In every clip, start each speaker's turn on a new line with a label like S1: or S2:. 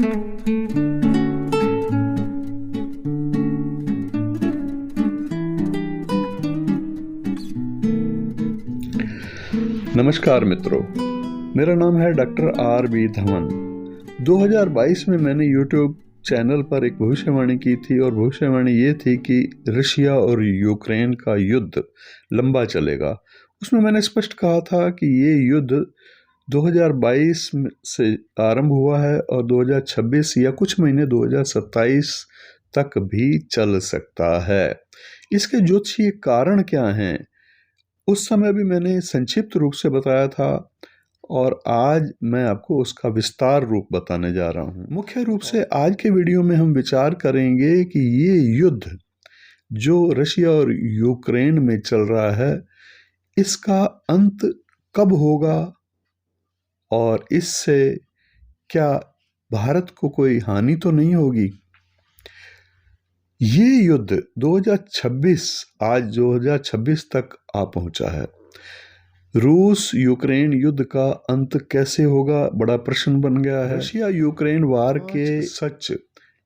S1: नमस्कार मित्रों, मेरा नाम है डॉक्टर आर.बी. धवन। 2022 में मैंने YouTube चैनल पर एक भविष्यवाणी की थी और भविष्यवाणी ये थी कि रशिया और यूक्रेन का युद्ध लंबा चलेगा। उसमें मैंने स्पष्ट कहा था कि ये युद्ध 2022 से आरंभ हुआ है और 2026 या कुछ महीने 2027 तक भी चल सकता है। इसके ज्योतिषीय कारण क्या हैं, उस समय भी मैंने संक्षिप्त रूप से बताया था और आज मैं आपको उसका विस्तार रूप बताने जा रहा हूँ। मुख्य रूप से आज के वीडियो में हम विचार करेंगे कि ये युद्ध जो रशिया और यूक्रेन में चल रहा है, इसका अंत कब होगा और इससे क्या भारत को कोई हानि तो नहीं होगी। ये युद्ध 2026 तक आ पहुंचा है। रूस यूक्रेन युद्ध का अंत कैसे होगा, बड़ा प्रश्न बन गया है। रशिया यूक्रेन वार के सच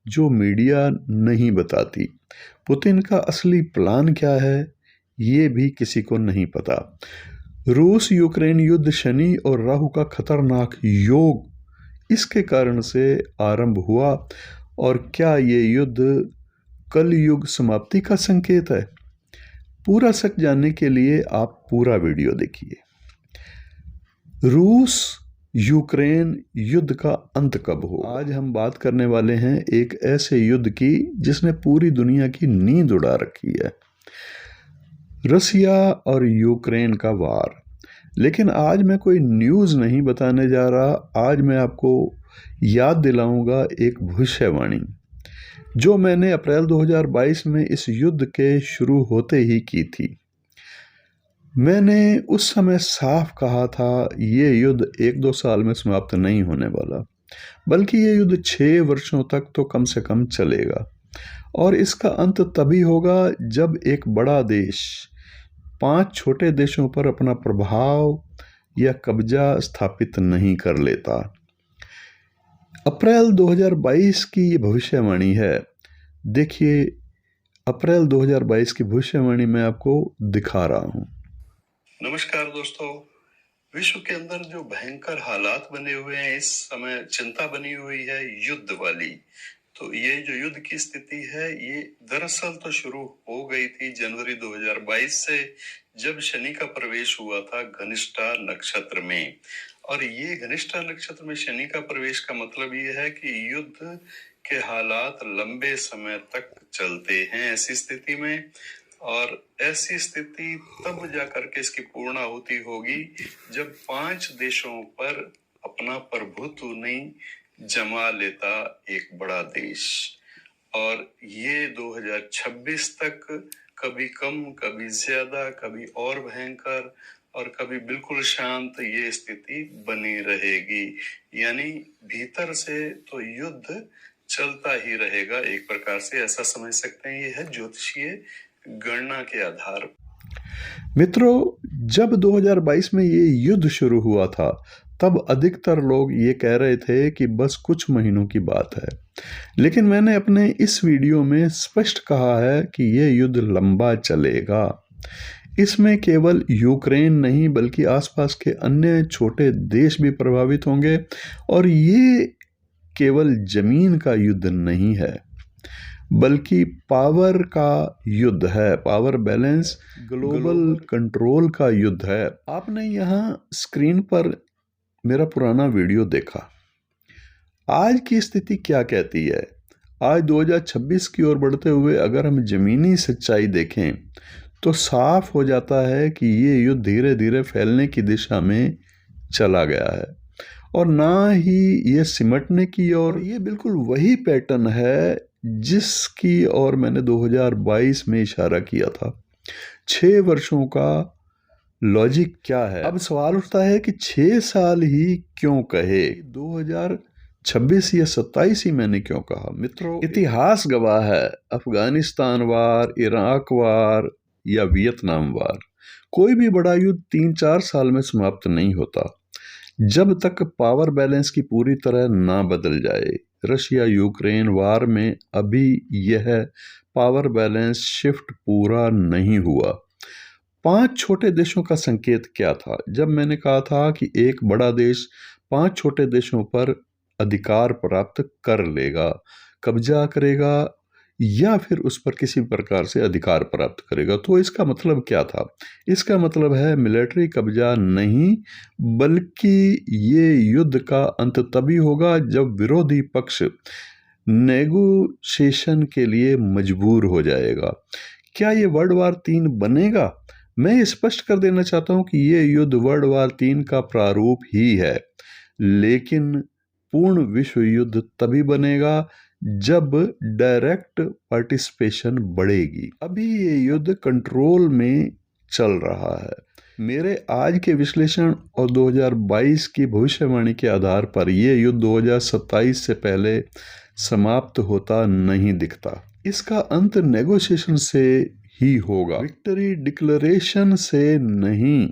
S1: जो मीडिया नहीं बताती, पुतिन का असली प्लान क्या है, ये भी किसी को नहीं पता। रूस यूक्रेन युद्ध शनि और राहु का खतरनाक योग, इसके कारण से आरंभ हुआ और क्या ये युद्ध कल युग समाप्ति का संकेत है। पूरा सच जानने के लिए आप पूरा वीडियो देखिए। रूस यूक्रेन युद्ध का अंत कब हो। आज हम बात करने वाले हैं एक ऐसे युद्ध की जिसने पूरी दुनिया की नींद उड़ा रखी है, रशिया और यूक्रेन का वार। लेकिन आज मैं कोई न्यूज़ नहीं बताने जा रहा, आज मैं आपको याद दिलाऊंगा एक भविष्यवाणी जो मैंने अप्रैल 2022 में इस युद्ध के शुरू होते ही की थी। मैंने उस समय साफ कहा था ये युद्ध 1-2 साल में समाप्त नहीं होने वाला, बल्कि ये युद्ध 6 वर्षों तक तो कम से कम चलेगा और इसका अंत तभी होगा जब एक बड़ा देश 5 छोटे देशों पर अपना प्रभाव या कब्जा स्थापित नहीं कर लेता। अप्रैल 2022 की ये भविष्यवाणी है। देखिए, अप्रैल 2022 की भविष्यवाणी मैं आपको दिखा रहा हूँ। नमस्कार दोस्तों, विश्व के अंदर जो भयंकर हालात बने हुए हैं, इस समय चिंता बनी हुई है युद्ध वाली। तो ये जो युद्ध की स्थिति है, ये दरअसल तो शुरू हो गई थी जनवरी 2022 से, जब शनि का प्रवेश हुआ था घनिष्ठा नक्षत्र में। और ये घनिष्ठा नक्षत्र में शनि का प्रवेश का मतलब ये है कि युद्ध के हालात लंबे समय तक चलते हैं ऐसी स्थिति में, और ऐसी स्थिति तब जाकर के इसकी पूर्णाहुति होगी जब 5 देशों पर अपना प्रभुत्व नहीं जमा लेता एक बड़ा देश। और ये 2026 तक कभी कम, कभी ज्यादा, कभी और भयंकर और कभी बिल्कुल शांत ये स्थिति बनी रहेगी। यानी भीतर से तो युद्ध चलता ही रहेगा, एक प्रकार से ऐसा समझ सकते हैं। ये है ज्योतिषीय गणना के आधार। मित्रों, जब 2022 में ये युद्ध शुरू हुआ था, तब अधिकतर लोग ये कह रहे थे कि बस कुछ महीनों की बात है। लेकिन मैंने अपने इस वीडियो में स्पष्ट कहा है कि ये युद्ध लंबा चलेगा। इसमें केवल यूक्रेन नहीं बल्कि आसपास के अन्य छोटे देश भी प्रभावित होंगे और ये केवल जमीन का युद्ध नहीं है बल्कि पावर का युद्ध है, पावर बैलेंस, ग्लोबल कंट्रोल का युद्ध है। आपने यहाँ स्क्रीन पर मेरा पुराना वीडियो देखा। आज की स्थिति क्या कहती है? आज 2026 की ओर बढ़ते हुए अगर हम जमीनी सच्चाई देखें तो साफ हो जाता है कि ये युद्ध धीरे धीरे फैलने की दिशा में चला गया है और ना ही ये सिमटने की ओर। ये बिल्कुल वही पैटर्न है जिसकी ओर मैंने 2022 में इशारा किया था। 6 वर्षों का लॉजिक क्या है? अब सवाल उठता है कि 6 साल ही क्यों कहे, 2026 या 27 ही मैंने क्यों कहा? मित्रों, इतिहास गवाह है, अफगानिस्तान वार, इराक वार या वियतनाम वार, कोई भी बड़ा युद्ध 3-4 साल में समाप्त नहीं होता जब तक पावर बैलेंस की पूरी तरह ना बदल जाए। रशिया यूक्रेन वार में अभी यह पावर बैलेंस शिफ्ट पूरा नहीं हुआ। 5 छोटे देशों का संकेत क्या था? जब मैंने कहा था कि एक बड़ा देश 5 छोटे देशों पर अधिकार प्राप्त कर लेगा, कब्जा करेगा या फिर उस पर किसी प्रकार से अधिकार प्राप्त करेगा, तो इसका मतलब क्या था? इसका मतलब है मिलिट्री कब्जा नहीं, बल्कि ये युद्ध का अंत तभी होगा जब विरोधी पक्ष नेगोशिएशन के लिए मजबूर हो जाएगा। क्या ये वर्ल्ड वार 3 बनेगा? मैं ये स्पष्ट कर देना चाहता हूं कि ये युद्ध वर्ल्ड वार 3 का प्रारूप ही है, लेकिन पूर्ण विश्व युद्ध तभी बनेगा जब डायरेक्ट पार्टिसिपेशन बढ़ेगी। अभी ये युद्ध कंट्रोल में चल रहा है। मेरे आज के विश्लेषण और 2022 की भविष्यवाणी के आधार पर यह युद्ध 2027 से पहले समाप्त होता नहीं दिखता। इसका अंत नेगोशिएशन से ही होगा, विक्ट्री डिक्लेरेशन से नहीं।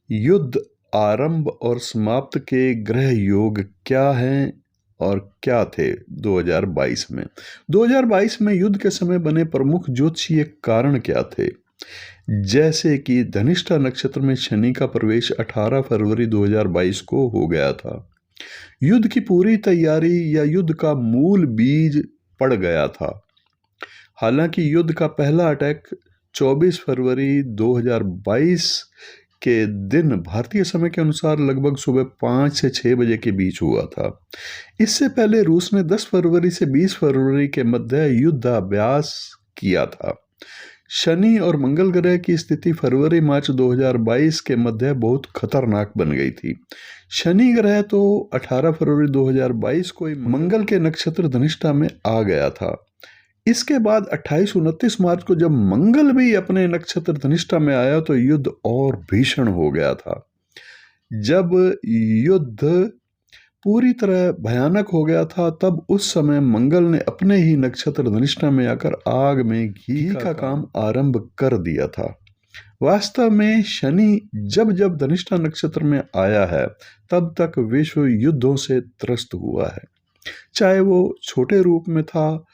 S1: युद्ध आरंभ और समाप्त के ग्रह योग क्या हैं और क्या थे 2022 में? 2022 में युद्ध के समय बने प्रमुख ज्योतिषीय कारण क्या थे? जैसे कि धनिष्ठा नक्षत्र में शनि का प्रवेश 18 फरवरी 2022 को हो गया था। युद्ध की पूरी तैयारी या युद्ध का मूल बीज पड़ गया था। हालांकि युद्ध का पहला अटैक 24 फरवरी 2022 के दिन भारतीय समय के अनुसार लगभग सुबह 5 से 6 बजे के बीच हुआ था। इससे पहले रूस ने 10 फरवरी से 20 फरवरी के मध्य युद्धाभ्यास किया था। शनि और मंगल ग्रह की स्थिति फरवरी मार्च 2022 के मध्य बहुत खतरनाक बन गई थी। शनि ग्रह तो 18 फरवरी 2022 को ही मंगल के नक्षत्र धनिष्ठा में आ गया था। इसके बाद 28-29 मार्च को जब मंगल भी अपने नक्षत्र धनिष्ठा में आया तो युद्ध और भीषण हो गया था। जब युद्ध पूरी तरह भयानक हो गया था तब उस समय मंगल ने अपने ही नक्षत्र धनिष्ठा में आकर आग में घी का काम आरंभ कर दिया था। वास्तव में शनि जब जब धनिष्ठा नक्षत्र में आया है तब तक विश्व युद्धों से त्रस्त हुआ है, चाहे वो छोटे रूप में था।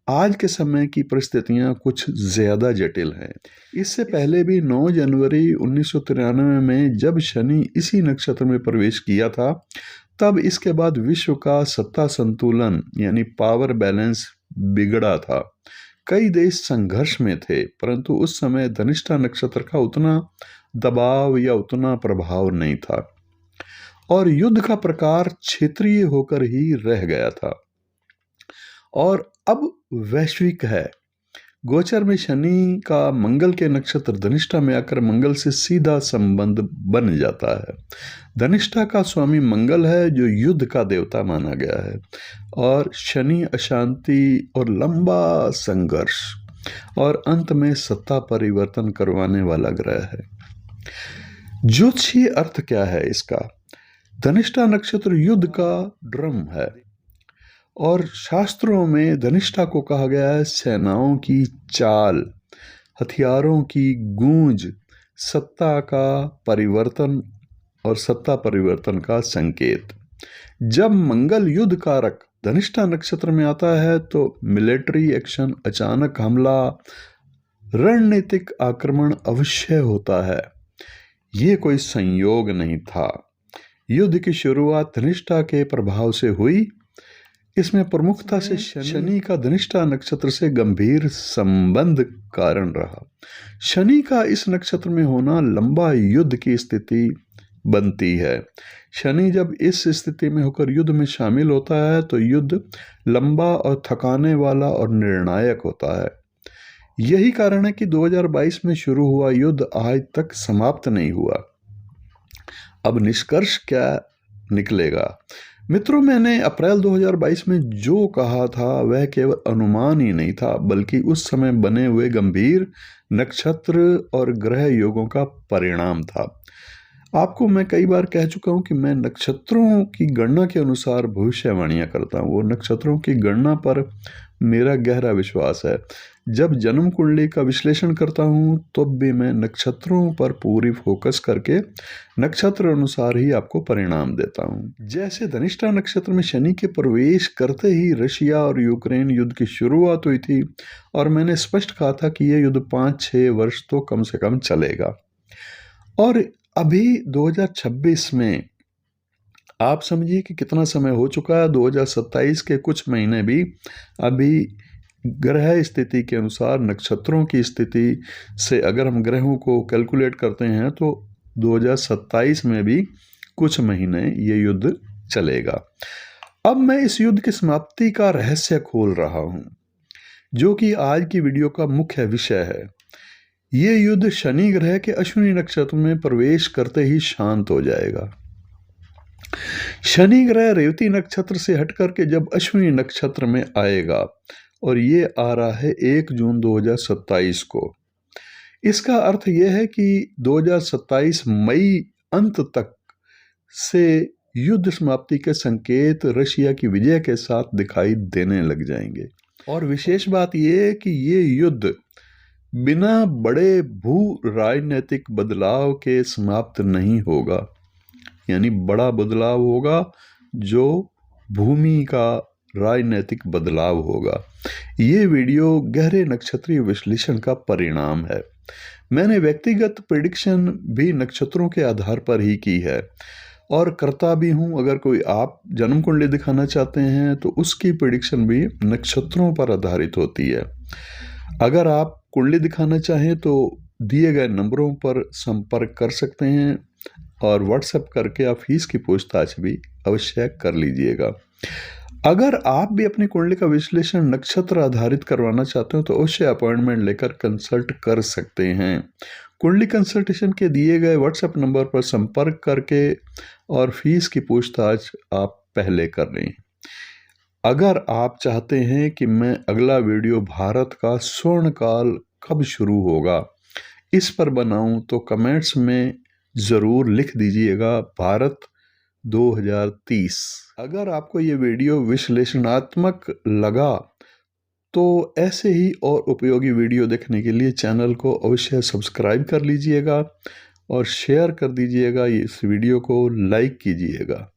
S1: आज के समय की परिस्थितियां कुछ ज्यादा जटिल हैं। इससे पहले भी 9 जनवरी 1993 में जब शनि इसी नक्षत्र में प्रवेश किया था, तब इसके बाद विश्व का सत्ता संतुलन यानी पावर बैलेंस बिगड़ा था। कई देश संघर्ष में थे, परंतु उस समय धनिष्ठा नक्षत्र का उतना दबाव या उतना प्रभाव नहीं था और युद्ध का प्रकार क्षेत्रीय होकर ही रह गया था और अब वैश्विक है। गोचर में शनि का मंगल के नक्षत्र धनिष्ठा में आकर मंगल से सीधा संबंध बन जाता है। धनिष्ठा का स्वामी मंगल है जो युद्ध का देवता माना गया है और शनि अशांति और लंबा संघर्ष और अंत में सत्ता परिवर्तन करवाने वाला ग्रह है। ज्योतिषीय अर्थ क्या है इसका? धनिष्ठा नक्षत्र युद्ध का ड्रम है और शास्त्रों में धनिष्ठा को कहा गया है सेनाओं की चाल, हथियारों की गूंज, सत्ता का परिवर्तन और सत्ता परिवर्तन का संकेत। जब मंगल युद्ध कारक धनिष्ठा नक्षत्र में आता है तो मिलिट्री एक्शन, अचानक हमला, रणनीतिक आक्रमण अवश्य होता है। ये कोई संयोग नहीं था। युद्ध की शुरुआत धनिष्ठा के प्रभाव से हुई। इसमें प्रमुखता से शनि का धनिष्ठा नक्षत्र से गंभीर संबंध कारण रहा। शनि का इस नक्षत्र में होना लंबा युद्ध की स्थिति बनती है। शनि जब इस स्थिति में होकर युद्ध में शामिल होता है तो युद्ध लंबा और थकाने वाला और निर्णायक होता है। यही कारण है कि 2022 में शुरू हुआ युद्ध आज तक समाप्त नहीं हुआ। अब निष्कर्ष क्या निकलेगा? मित्रों, मैंने अप्रैल 2022 में जो कहा था वह केवल अनुमान ही नहीं था, बल्कि उस समय बने हुए गंभीर नक्षत्र और ग्रह योगों का परिणाम था। आपको मैं कई बार कह चुका हूं कि मैं नक्षत्रों की गणना के अनुसार भविष्यवाणियां करता हूं। वो नक्षत्रों की गणना पर मेरा गहरा विश्वास है। जब जन्म कुंडली का विश्लेषण करता हूं तब भी मैं नक्षत्रों पर पूरी फोकस करके नक्षत्र अनुसार ही आपको परिणाम देता हूं। जैसे धनिष्ठा नक्षत्र में शनि के प्रवेश करते ही रशिया और यूक्रेन युद्ध की शुरुआत हुई थी और मैंने स्पष्ट कहा था कि यह युद्ध 5-6 वर्ष तो कम से कम चलेगा। और अभी 2026 में आप समझिए कि कितना समय हो चुका है। 2027 के कुछ महीने भी अभी ग्रह स्थिति के अनुसार नक्षत्रों की स्थिति से अगर हम ग्रहों को कैलकुलेट करते हैं तो 2027 में भी कुछ महीने ये युद्ध चलेगा। अब मैं इस युद्ध की समाप्ति का रहस्य खोल रहा हूं, जो कि आज की वीडियो का मुख्य विषय है। ये युद्ध शनि ग्रह के अश्विनी नक्षत्र में प्रवेश करते ही शांत हो जाएगा। शनि ग्रह रेवती नक्षत्र से हटकर के जब अश्विनी नक्षत्र में आएगा और ये आ रहा है 1 जून 2027 को। इसका अर्थ यह है कि 2027 मई अंत तक से युद्ध समाप्ति के संकेत रशिया की विजय के साथ दिखाई देने लग जाएंगे। और विशेष बात यह है कि ये युद्ध बिना बड़े भू राजनीतिक बदलाव के समाप्त नहीं होगा, यानी बड़ा बदलाव होगा जो भूमि का राजनीतिक बदलाव होगा। ये वीडियो गहरे नक्षत्रीय विश्लेषण का परिणाम है। मैंने व्यक्तिगत प्रेडिक्शन भी नक्षत्रों के आधार पर ही की है और करता भी हूं। अगर कोई आप जन्म कुंडली दिखाना चाहते हैं तो उसकी प्रेडिक्शन भी नक्षत्रों पर आधारित होती है। अगर आप कुंडली दिखाना चाहें तो दिए गए नंबरों पर संपर्क कर सकते हैं और व्हाट्सएप करके आप फीस की पूछताछ भी अवश्य कर लीजिएगा। अगर आप भी अपनी कुंडली का विश्लेषण नक्षत्र आधारित करवाना चाहते हो तो अवश्य अपॉइंटमेंट लेकर कंसल्ट कर सकते हैं। कुंडली कंसल्टेशन के दिए गए व्हाट्सएप नंबर पर संपर्क करके और फीस की पूछताछ आप पहले कर लें। अगर आप चाहते हैं कि मैं अगला वीडियो भारत का स्वर्ण काल कब शुरू होगा इस पर बनाऊं तो कमेंट्स में ज़रूर लिख दीजिएगा भारत 2030। अगर आपको ये वीडियो विश्लेषणात्मक लगा तो ऐसे ही और उपयोगी वीडियो देखने के लिए चैनल को अवश्य सब्सक्राइब कर लीजिएगा और शेयर कर दीजिएगा। इस वीडियो को लाइक कीजिएगा।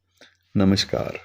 S1: नमस्कार।